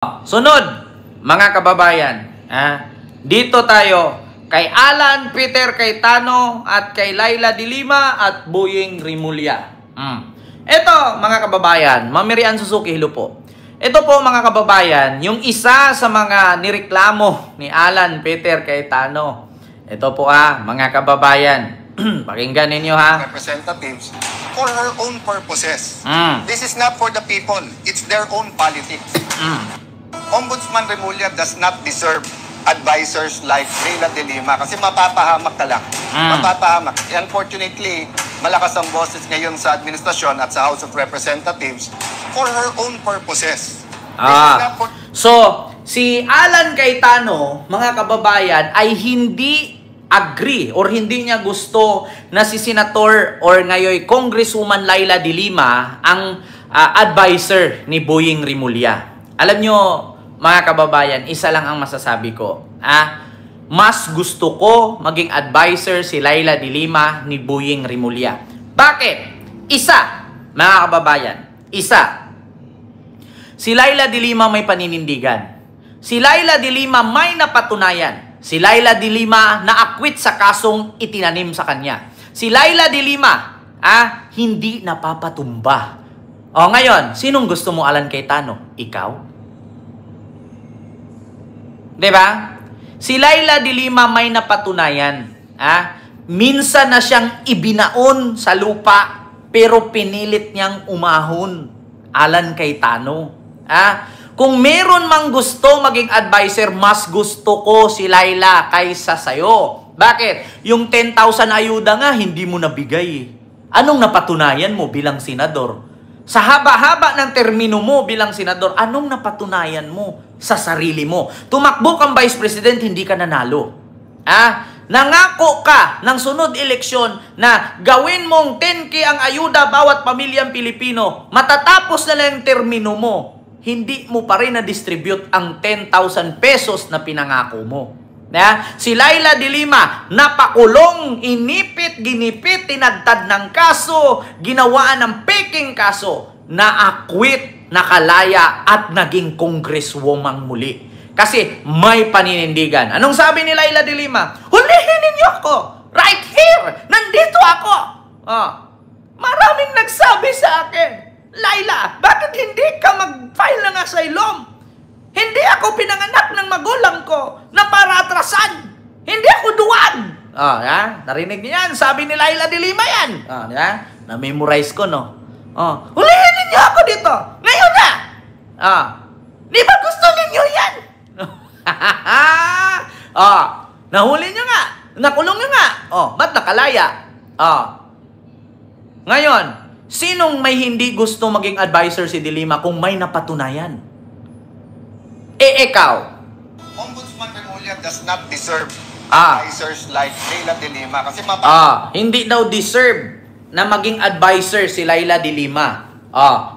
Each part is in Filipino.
Sunod, mga kababayan, dito tayo kay Alan Peter Cayetano at kay Laila de Lima at Boyeng Rimulya. Ito, mga kababayan, Mamirian Suzuki, hello po. Ito po, mga kababayan, yung isa sa mga nireklamo ni Alan Peter Cayetano. Ito po mga kababayan. Pakinggan ninyo Representatives for her own purposes. This is not for the people. It's their own politics. Ombudsman Rimulya does not deserve advisors like Laila de Lima kasi mapapahamak ka lang. Mapapahamak. Unfortunately, malakas ang boses ngayon sa administrasyon at sa House of Representatives for her own purposes. So, si Alan Cayetano, mga kababayan, ay hindi agree or hindi niya gusto na si Senator or ngayon Congresswoman Laila de Lima ang advisor ni Boyeng Rimulya. Alam nyo, mga kababayan, isa lang ang masasabi ko. Mas gusto ko maging advisor si Laila de Lima ni Boyeng Rimulya. Bakit? Isa, mga kababayan, isa. Si Laila de Lima may paninindigan. Si Laila de Lima may napatunayan. Si Laila de Lima na-acquit sa kasong itinanim sa kanya. Si Laila de Lima, hindi napapatumba. O ngayon, sinong gusto mo, Alan Cayetano? Ikaw? Diba? Si Laila de Lima may napatunayan. Minsan na siyang ibinaon sa lupa, pero pinilit niyang umahon. Alan Cayetano. Kung meron mang gusto maging advisor, mas gusto ko si Laila kaysa sa'yo. Bakit? Yung 10,000 ayuda nga, hindi mo nabigay. Anong napatunayan mo bilang senador? Sa haba-haba ng termino mo bilang senador, anong napatunayan mo sa sarili mo? Tumakbo kang vice president, hindi ka nanalo. Nangako ka ng sunod eleksyon na gawin mong 10K ang ayuda bawat pamilyang Pilipino. Matatapos na lang yung termino mo, hindi mo pa rin na-distribute ang 10,000 pesos na pinangako mo. Si Laila de Lima, napakulong, inipit, ginipit, tinadtad ng kaso, ginawaan ng peking kaso, na-acquit, nakalaya, at naging congresswoman muli. Kasi may paninindigan. Anong sabi ni Laila de Lima? Hulihin ninyo ako! Right here! Nandito ako! Maraming nagsabi sa akin, Laila, bakit hindi ka mag-file ng asylum? Hindi ako pinanganak ng magulang ko na para atrasan. Hindi ako duwag. Narinig niyo yan? Sabi ni Laila de Lima yan. Na-memorize ko, no? Hulihin ninyo ako dito. Ngayon na. Di ba gusto ninyo yan? Nahuli nyo nga. Nakulong nyo nga. Ba't nakalaya? Ngayon, sinong may hindi gusto maging advisor si de Lima kung may napatunayan? Ikaw. Ombudsman Rimulya does not deserve advisors like Laila de Lima kasi hindi daw deserve na maging advisor si Laila de Lima.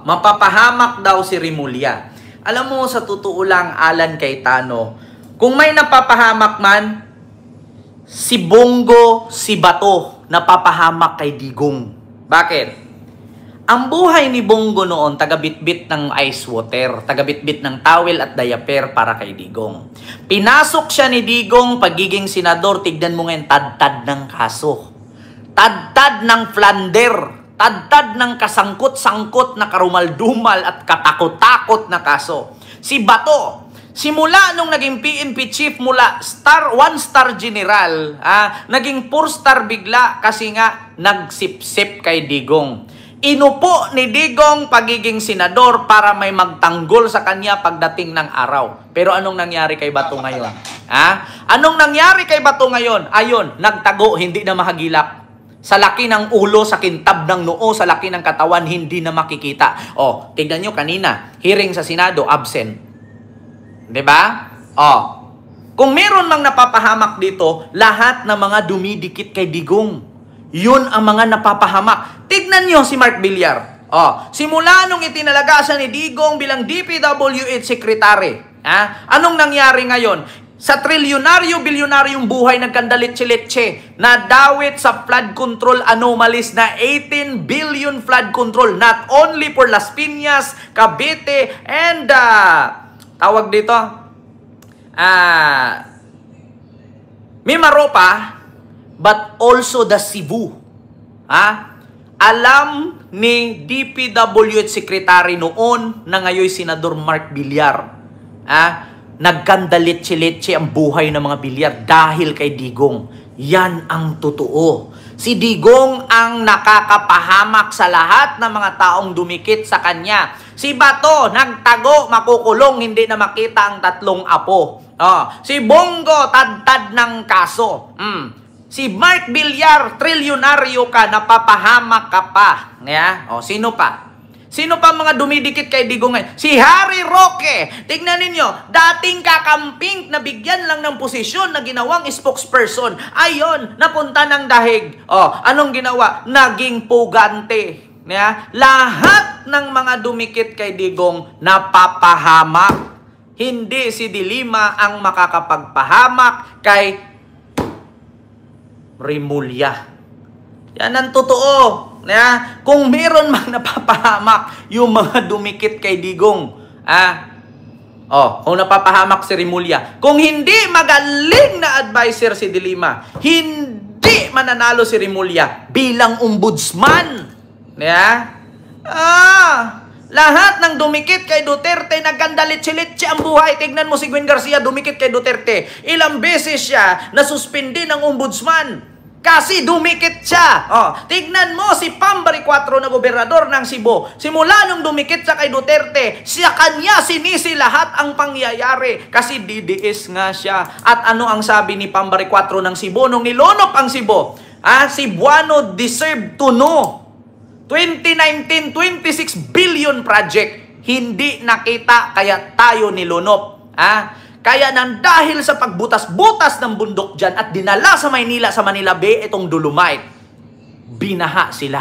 Mapapahamak daw si Rimulya. Alam mo, sa totoo lang, Alan Cayetano, kung may napapahamak man, si Bongo, si Bato, napapahamak kay Digong. Bakit? Ang buhay ni Bongo noon, taga-bitbit ng ice water, taga-bitbit ng towel at diaper para kay Digong. Pinasok siya ni Digong, pagiging senador, tignan mo ngayon, tad-tad ng kaso. Tad-tad ng flander, tad-tad ng kasangkot-sangkot na karumal-dumal at katakot-takot na kaso. Si Bato, simula nung naging PNP chief mula one-star general, naging 4-star bigla kasi nga nagsipsip kay Digong. Inupo ni Digong pagiging senador para may magtanggol sa kanya pagdating ng araw. Pero anong nangyari kay Bato ngayon? Anong nangyari kay Bato ngayon? Ayon, nagtago, hindi na mahagilap. Sa laki ng ulo, sa kintab ng noo, sa laki ng katawan, hindi na makikita. Tignan nyo kanina, hearing sa Senado, absent. Diba? Kung meron mang napapahamak dito, lahat ng mga dumidikit kay Digong. Yun ang mga napapahamak. Tignan nyo si Mark Villar. Simula nung itinalaga siya ni Digong bilang DPWH Secretary, anong nangyari ngayon? Sa trilyonaryo-bilyonaryong buhay nagkandalit-litse na dawit sa flood control anomalies na 18 billion flood control not only for Las Piñas, Cavite, and tawag dito, Mimaropa, but also the Cebu. Alam ni DPWH Secretary noon na ngayon Senador Mark Villar. Nagkandalitsi-litsi ang buhay ng mga Villar dahil kay Digong. Yan ang totoo. Si Digong ang nakakapahamak sa lahat ng mga taong dumikit sa kanya. Si Bato, nagtago, makukulong, hindi na makita ang 3 apo. Si Bongo, tad-tad ng kaso. Si Mark Villar, trilyonaryo ka, napapahamak ka pa. Sino pa? Sino pa mga dumidikit kay Digong ngayon? Si Harry Roque. Tignan ninyo, dating kakamping na bigyan lang ng posisyon na ginawang spokesperson. Ayon, napunta ng dahig. Anong ginawa? Naging pugante. Lahat ng mga dumikit kay Digong napapahamak. Hindi si Dilima ang makakapagpahamak kay Remulla. Yan ang totoo. Kung meron mang napapahamak yung mga dumikit kay Digong, kung napapahamak si Remulla, kung hindi magaling na advisor si Dilima, hindi mananalo si Remulla bilang ombudsman. Lahat ng dumikit kay Duterte, nagkandalit-silitsi ang buhay. Tignan mo si Gwen Garcia, dumikit kay Duterte. Ilang beses siya nasuspindi ng ombudsman. Kasi dumikit siya. Tignan mo si Pambari 4 na gobernador ng Cebu. Simula nung dumikit siya kay Duterte, siya kanya sinisi lahat ang pangyayari. Kasi DDS nga siya. At ano ang sabi ni Pambari 4 ng Cebu nung nilunop ang Cebu? Cebuano deserve to know. 2019, 26 billion project. Hindi nakita kaya tayo nilunop. Kaya nang dahil sa pagbutas-butas ng bundok dyan at dinala sa Maynila, sa Manila Bay, itong Dolomite, binaha sila.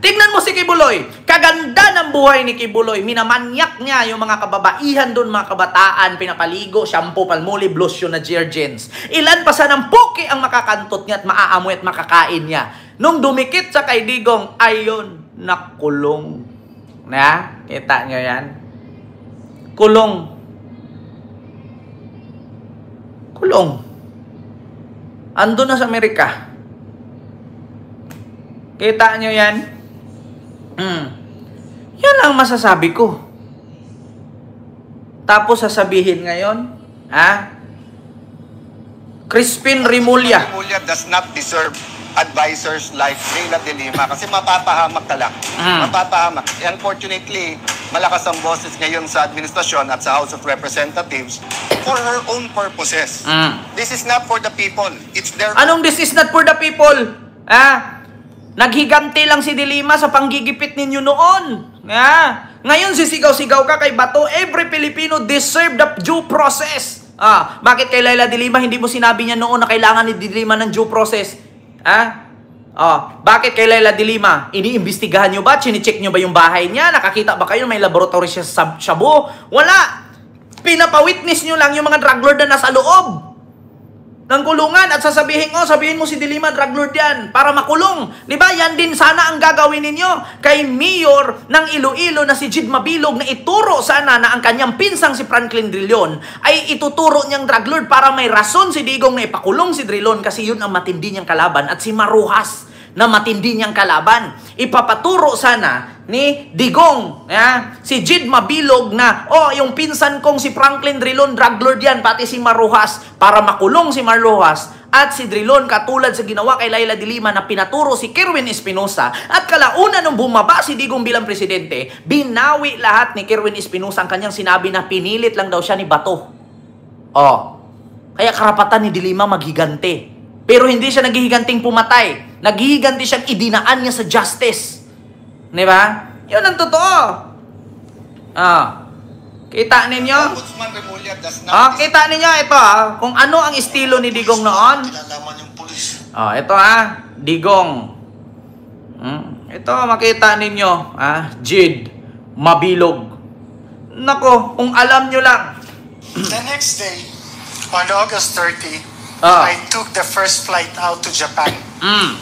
Tignan mo si Kibuloy. Kaganda ng buhay ni Kibuloy. Minamanyak niya yung mga kababaihan doon, mga kabataan, pinapaligo, shampoo, palmolive, lotion na detergents. Ilan pa sa ng puki ang makakantot niya at maaamoy at makakain niya. Nung dumikit sa kay Digong, ayon, nakulong. Kita niyo yan? Kulong. Ando na sa Amerika. Kita nyo yan? Yan ang masasabi ko. Tapos sasabihin ngayon, Crispin Remulla. Remulla does not deserve advisors like Leila de Lima kasi mapapahamak ka lang. Mapapahamak. Unfortunately, malakas ang boses ngayon sa administrasyon at sa House of Representatives for her own purposes. This is not for the people. It's their... Anong this is not for the people? Naghiganti lang si De Lima sa panggigipit ninyo noon. Ngayon sisigaw-sigaw ka kay Bato. Every Filipino deserve the due process. Bakit kay Leila de Lima hindi mo sinabi niya noon na kailangan ni De Lima ng due process? Bakit kay Leila de Lima? Iniimbestigahan nyo ba? Chine-check nyo ba yung bahay niya? Nakakita ba kayo may laboratory siya sa Shabu? Wala! Pinapawitness nyo lang yung mga drug lord na nasa loob ng kulungan at sabihin mo si De Lima drug lord yan para makulong. Diba? Yan din sana ang gagawin ninyo kay Mayor ng Iloilo na si Jid Mabilog na ituro sana na ang kanyang pinsang si Franklin Drilon ay ituturo niyang drug lord para may rason si Digong na ipakulong si Drilon kasi yun ang matindi niyang kalaban at si Maruhas na matindi niyang kalaban. Ipapaturo sana ni Digong, si Jid Mabilog na, yung pinsan kong si Franklin Drilon, drug lord yan, pati si Maruhas, para makulong si Maruhas at si Drilon katulad sa ginawa kay Leila de Lima na pinaturo si Kerwin Espinosa at kalauna nung bumaba si Digong bilang presidente, binawi lahat ni Kerwin Espinosa ang kanyang sinabi na pinilit lang daw siya ni Bato. Kaya karapatan ni de Lima maghigante. Pero hindi siya naghihiganting pumatay. Naghihiganti siyang idinaan niya sa justice. Diba? Yun ang totoo. Kita ninyo? Ombudsman Remulla does not... Kita ninyo ito kung ano ang estilo ni Digong noon. Ito Digong. Ito makita ninyo. Jid Mabilog. Nako, kung alam nyo lang. The next day, on August 30, I took the first flight out to Japan,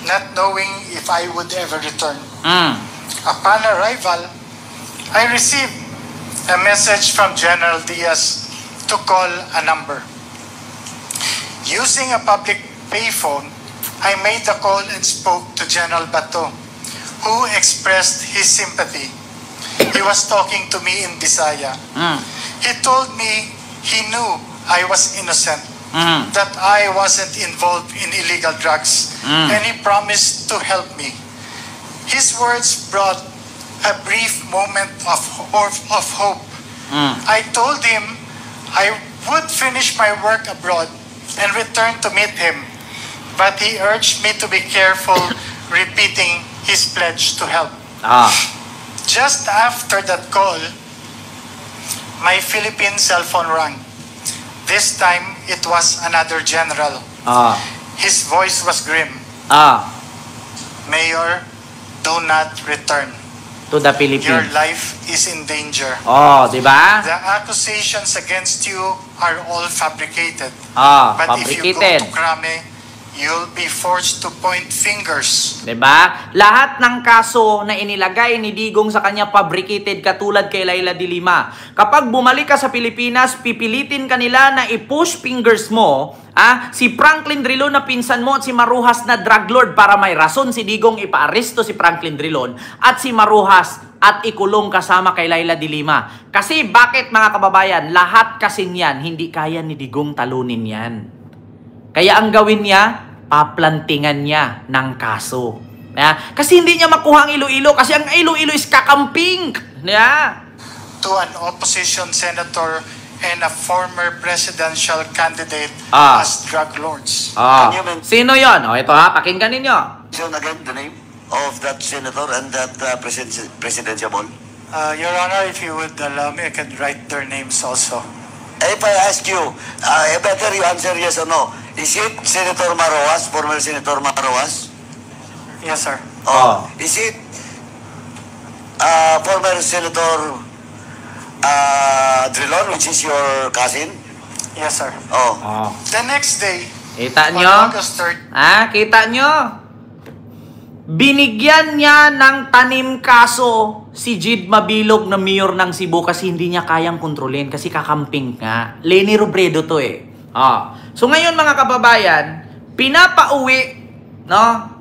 not knowing if I would ever return. Upon arrival, I received a message from General Diaz to call a number. Using a public payphone, I made the call and spoke to General Bato, who expressed his sympathy. He was talking to me in Bisaya. He told me he knew I was innocent, that I wasn't involved in illegal drugs, and he promised to help me. His words brought a brief moment of hope. I told him I would finish my work abroad and return to meet him, but he urged me to be careful, repeating his pledge to help. Just after that call, my Philippine cell phone rang. This time, it was another general. His voice was grim. Mayor, do not return. To the Philippines. Your life is in danger. Di ba? The accusations against you are all fabricated. But fabricated. if you go to Krame, you'll be forced to point fingers. Diba? Lahat ng kaso na inilagay ni Digong sa kanya fabricated, katulad kay Laila de Lima. Kapag bumalik ka sa Pilipinas, pipilitin kanila na i-push fingers mo si Franklin Drilon na pinsan mo at si Maruhas na drug lord, para may rason si Digong ipaaresto si Franklin Drilon at si Maruhas at ikulong kasama kay Laila de Lima. Kasi bakit, mga kababayan? Lahat kasi niyan, hindi kaya ni Digong talunin yan. Kaya ang gawin niya, paplantingan niya ng kaso. Kasi hindi niya makuha ang Iloilo, kasi ang Iloilo is kakamping. To an opposition senator and a former presidential candidate as drug lords. Sino yon? Ito pakinggan ninyo. Again, the name of that senator and that presidential ball? Your Honor, if you would allow me, I can write their names also. If I ask you, better you answer yes or no. Is it Senator Maruhas, former Senator Maruhas? Yes, sir. Is it former Senator Drilon, which is your cousin? Yes, sir. The next day, kita on nyo? August 3rd, Kita nyo? Binigyan niya ng tanim kaso si Jid Mabilog na mayor ng Cebu kasi hindi niya kayang kontrolin kasi kakamping nga. Leni Robredo to So ngayon, mga kababayan, pinapauwi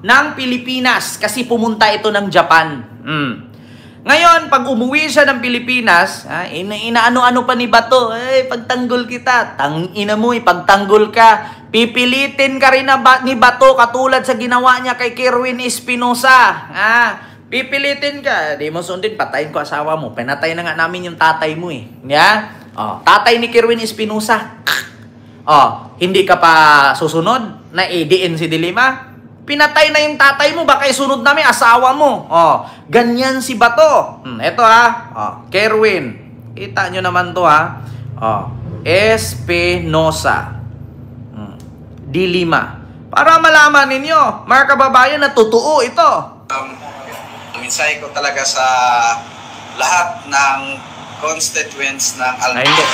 ng Pilipinas kasi pumunta ito ng Japan. Ngayon, pag umuwi siya ng Pilipinas, inaano-ano pa ni Bato, pagtanggol kita, tangina mo, pagtanggol ka, pipilitin ka rin ni Bato katulad sa ginawa niya kay Kerwin Espinosa. Pipilitin ka, di mo sundin, patayin ko asawa mo, pinatay na nga namin yung tatay mo tatay ni Kerwin Espinosa. Hindi ka pa susunod na idiin si de Lima? Pinatay na yung tatay mo, baka isunod namin asawa mo. Ganyan si Bato. Ito Kerwin. Kita nyo naman to Espinosa. De Lima. Para malaman ninyo, mga kababayan, na totoo ito. Minsay ko talaga sa lahat ng constituents ng Almagro.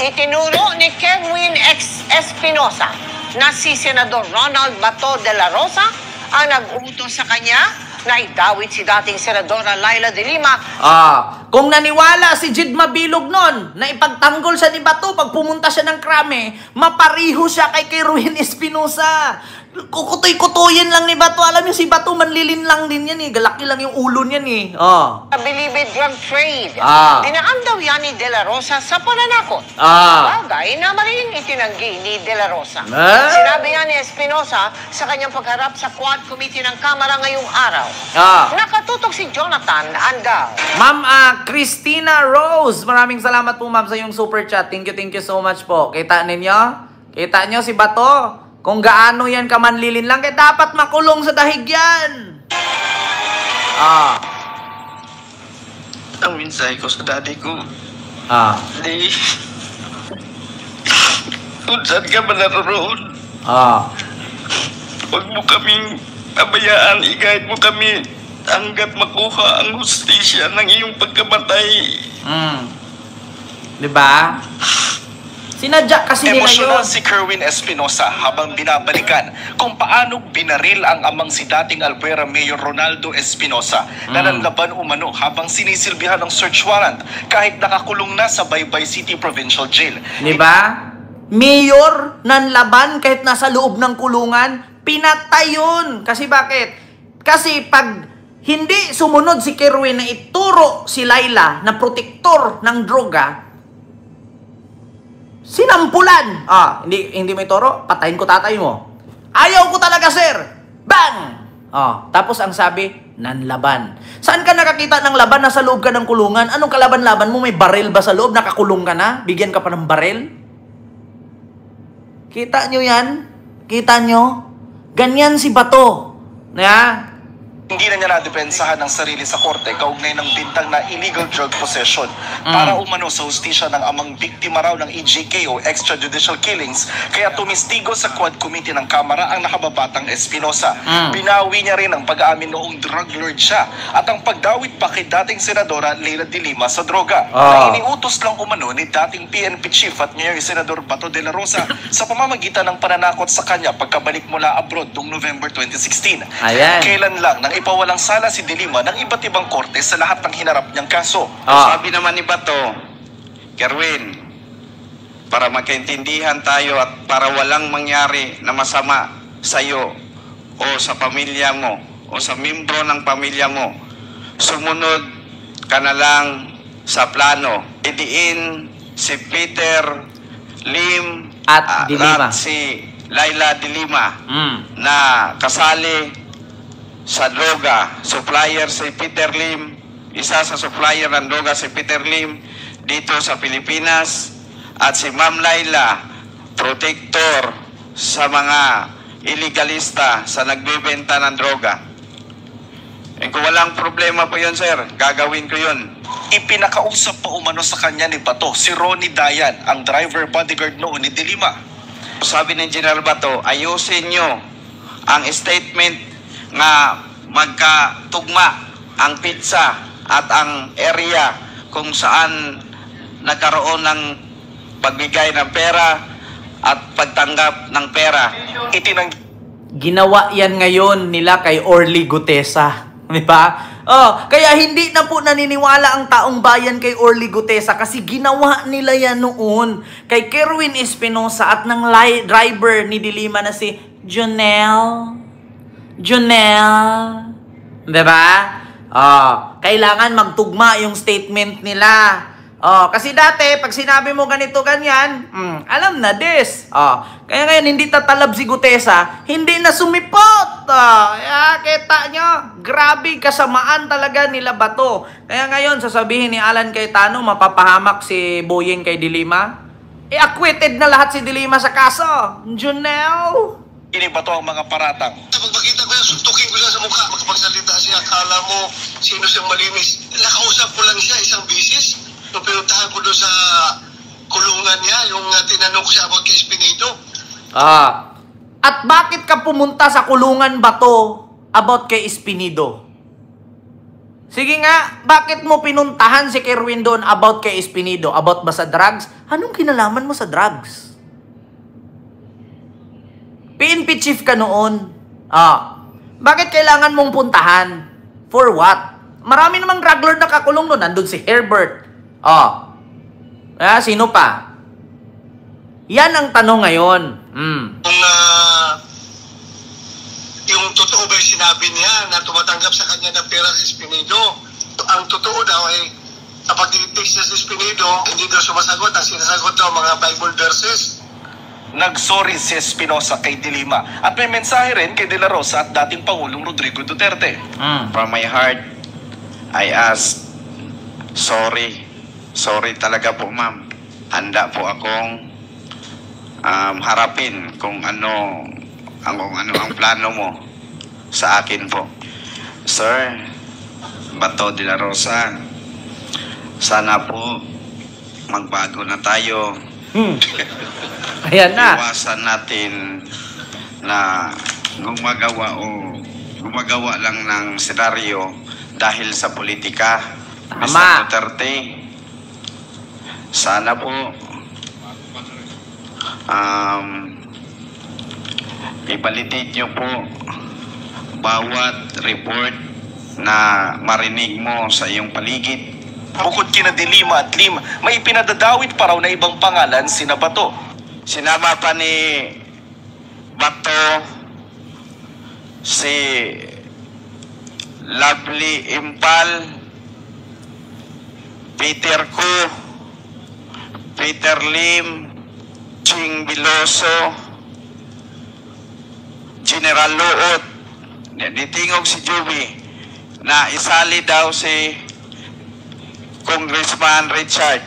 Itinuro ni Kerwin Espinosa na si Senador Ronald Bato de la Rosa ang nag-utos sa kanya na idawit si dating Senadora Laila de Lima. Kung naniwala si Jid Mabilog nun na ipagtanggol siya ni Bato pag pumunta siya ng Krame, mapariho siya kay Kerwin Espinosa. Kukutoy-kutoyin lang ni Bato. Alam niyo, si Bato manlilin lang din yan galaki lang yung ulo niyan Bilibid drug trade. Dinaan daw yan ni De La Rosa sa pananakot. Bagay na maling itinanggi ni De La Rosa. Sinabi nga ni Espinosa sa kanyang pagharap sa Quad Committee ng Kamara ngayong araw. Nakatutok si Jonathan Andal. Ma'am Christina Rose, maraming salamat po ma'am sa yung super chat. Thank you so much po. Kita ninyo? Kita nyo si Bato? Kung gaano yan kamanlilin lang, kaya dapat makulong sa dahig yan. Ang minsay ko sa daddy ko. Di. Kung saan ka ba naroon? Huwag mo kaming abayaan, i-guide mo kami hanggat makuha ang hustisya ng iyong pagkamatay. Diba? Sinadya kasi nila yun. Emosyonal si Kerwin Espinosa habang binabalikan kung paano binaril ang amang si dating Albuera Mayor Ronaldo Espinosa na nanlaban umano habang sinisilbihan ng search warrant kahit nakakulong na sa Baybay City Provincial Jail. Diba? Mayor nanlaban kahit nasa loob ng kulungan, pinatay yun. Kasi bakit? Kasi pag hindi sumunod si Kerwin na ituro si Laila na protektor ng droga, sinampulan. Hindi mo ituro, patayin ko tatay mo. Ayaw ko talaga, sir. Bang! Tapos ang sabi, nanlaban. Saan ka nakakita ng laban? Nasa loob ka ng kulungan. Anong kalaban-laban mo? May baril ba sa loob? Nakakulong ka na? Bigyan ka pa ng baril? Kita nyo yan? Kita nyo? Ganyan si Bato. Hindi na niya nadepensahan ng sarili sa korte kaugnay ng bintang na illegal drug possession para umano sa hustisya ng amang biktima raw ng EJK o extrajudicial killings, kaya tumistigo sa Quad Committee ng Kamara ang nakababatang Espinosa. Binawi niya rin ang pag-aamin noong drug lord siya at ang pagdawit pa kay dating Senadora Leila de Lima sa droga na iniutos lang umano ni dating PNP Chief at ngayong Senador Bato de la Rosa sa pamamagitan ng pananakot sa kanya pagkabalik mula abroad noong November 2016. Kailan lang nang ipawalang sala si De Lima ng iba't ibang korte sa lahat ng hinarap niyang kaso. Sabi naman ni Bato, Kerwin, para magkaintindihan tayo at para walang mangyari na masama sa iyo o sa pamilya mo o sa membro ng pamilya mo, sumunod ka na lang sa plano. Idiin si Peter Lim at si Laila de Lima na kasali sa droga. Supplier si Peter Lim, isa sa supplier ng droga si Peter Lim dito sa Pilipinas, at si Ma'am Laila, protector sa mga illegalista sa nagbebenta ng droga. Kung walang problema po yun, sir, gagawin ko yun. Ipinakausap pa umano sa kanya ni Bato si Ronnie Dayan, ang driver bodyguard noon ni De Lima. Sabi ni General Bato, ayusin nyo ang statement nga magkatugma ang pizza at ang area kung saan nagkaroon ng pagbigay ng pera at pagtanggap ng pera. Ginawa yan ngayon nila kay Orly Gutesa. Di ba? Kaya hindi na po naniniwala ang taong bayan kay Orly Gutesa kasi ginawa nila yan noon kay Kerwin Espinosa at ng driver ni De Lima na si Jonel. Diba? Kailangan magtugma yung statement nila. Kasi dati, pag sinabi mo ganito, ganyan, alam na this. Kaya ngayon, hindi tatalab si Gutesa, hindi na sumipot. Kita nyo, grabe kasamaan talaga nila Bato. Kaya ngayon, sasabihin ni Alan Cayetano, mapapahamak si Boyeng kay De Lima. Acquitted na lahat si De Lima sa kaso. Junel! Inibato ang mga paratang. Pag makita ko yan, suntukin ko siya sa mukha. Makapagsalita siya, akala mo sino siyang malinis. Nakausap ko lang siya isang bisis. Nung pinuntahan ko doon sa kulungan niya, yung tinanong ko siya about kay Espinido. At bakit ka pumunta sa kulungan Bato about kay Espinido? Sige nga, bakit mo pinuntahan si Kerwin doon about kay Espinido? About ba sa drugs? Anong kinalaman mo sa drugs? PNP chief ka noon. Bakit kailangan mong puntahan? For what? Marami namang drug lord na kakulong noon. Nandun si Herbert. Sino pa? Yan ang tanong ngayon. Yung totoo ba yung sinabi niya na tumatanggap sa kanya ng pera si Espinido? Ang totoo daw ay kapag tinitext niya si Espinido, hindi daw sumasagot. Ang sinasagot daw mga Bible verses. Nagsorry si Espinosa kay De Lima at may mensahe rin kay De La Rosa at dating Pangulong Rodrigo Duterte. From my heart, I ask, sorry. Sorry talaga po, ma'am. Handa po akong harapin kung ano ang plano mo sa akin po. Sir, Bato de la Rosa, sana po magbago na tayo. Ayan na. Iwasan natin na gumagawa lang ng senaryo dahil sa politika. Mr. Duterte, sana po i-validate nyo po bawat report na marinig mo sa iyong paligid. Bukod kina De Lima at Lim, may pinadadawit pa raw na ibang pangalan sina Bato. Sinama pa ni Bato si Lovely Impal, Peter Ko, Peter Lim, Ching Biloso, General Luot. Nitingog si Juby na isali daw si Congressman Richard.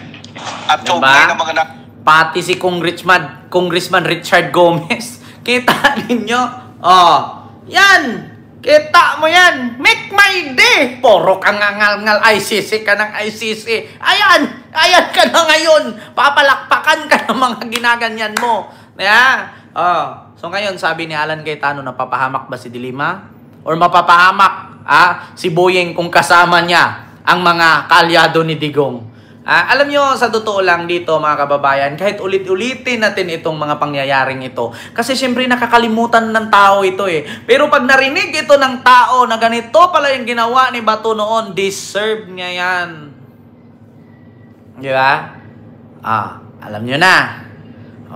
At kaugnay ng mga pati si Congressman Richard Gomez. Kita ninyo? Oh, yan. Kita mo yan. Make my day. Puro kang ngal-ngal ICC ka ng ICC. Ayan ka na ngayon. Papalakpakan ka ng mga ginaganyan mo. Yeah? Oh. So ngayon, sabi ni Alan Cayetano, napapahamak ba si De Lima? Or mapapahamak si Boyeng kung kasama niya ang mga kaalyado ni Digong? Alam nyo, sa totoo lang dito mga kababayan, kahit ulit-ulitin natin itong mga pangyayaring ito, kasi syempre nakakalimutan ng tao ito eh. Pero pag narinig ito ng tao na ganito pala yung ginawa ni Bato noon, deserve niya yan. Di ba? Alam nyo na.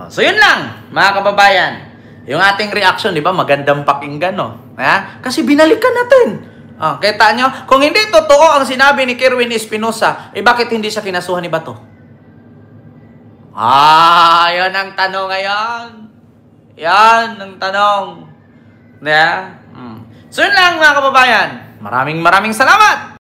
So yun lang mga kababayan. Yung ating reaction, di ba, magandang pakinggan, no? Kasi binalikan natin. Kita nyo, kung hindi totoo ang sinabi ni Kerwin Espinosa, bakit hindi siya kinasuhan ni Bato? Yan ang tanong ngayon. Yan ang tanong. So yun lang mga kababayan. Maraming salamat!